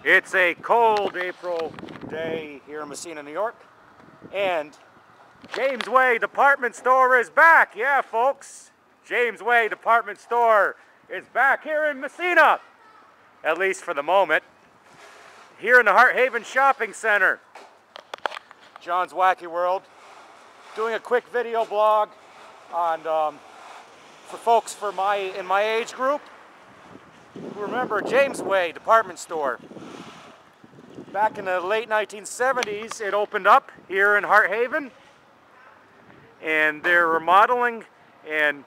It's a cold April day here in Massena, New York, and Jamesway Department Store is back. Yeah, folks, Jamesway Department Store is back here in Massena, at least for the moment. Here in the Heart Haven Shopping Center, John's Wacky World, doing a quick video blog on for folks in my age group who remember Jamesway Department Store. Back in the late 1970s, it opened up here in Heart Haven, and they're remodeling, and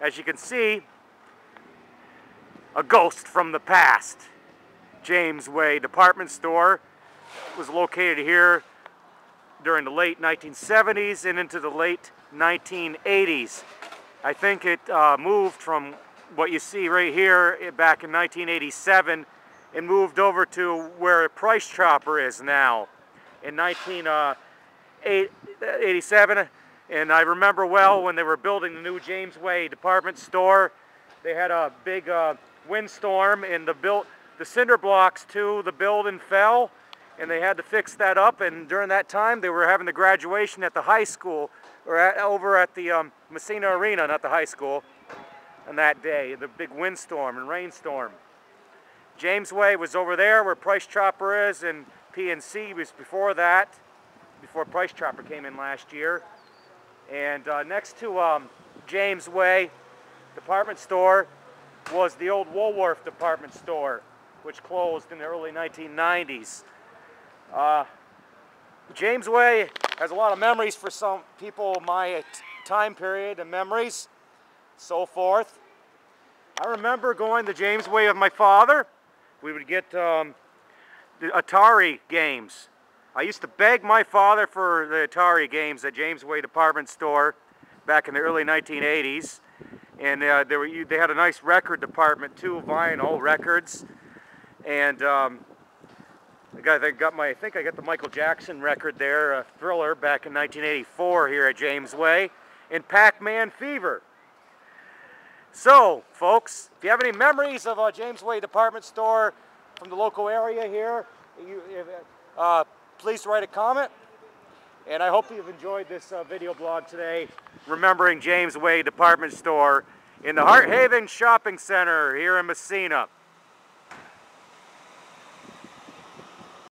as you can see, a ghost from the past. Jamesway Department Store was located here during the late 1970s and into the late 1980s. I think it moved from what you see right here back in 1987 and moved over to where Price Chopper is now in 1987. And I remember well when they were building the new Jamesway Department Store, they had a big windstorm, and the cinder blocks to the building fell, and they had to fix that up. And during that time, they were having the graduation at the high school, or over at the Massena Arena, not the high school, on that day, the big windstorm and rainstorm. Jamesway was over there where Price Chopper is, and PNC was before that, before Price Chopper came in last year. And next to Jamesway Department Store was the old Woolworth Department Store, which closed in the early 1990s. Jamesway has a lot of memories for some people my time period, and memories, so forth. I remember going to Jamesway with my father. We would get the Atari games. I used to beg my father for the Atari games at Jamesway Department Store back in the early 1980s. And they had a nice record department too, vinyl records. And I think I got the Michael Jackson record there, Thriller, back in 1984 here at Jamesway, and Pac-Man Fever. So, folks, if you have any memories of a Jamesway Department Store from the local area here, please write a comment. And I hope you've enjoyed this video blog today, remembering Jamesway Department Store in the Heart Haven Shopping Center here in Massena.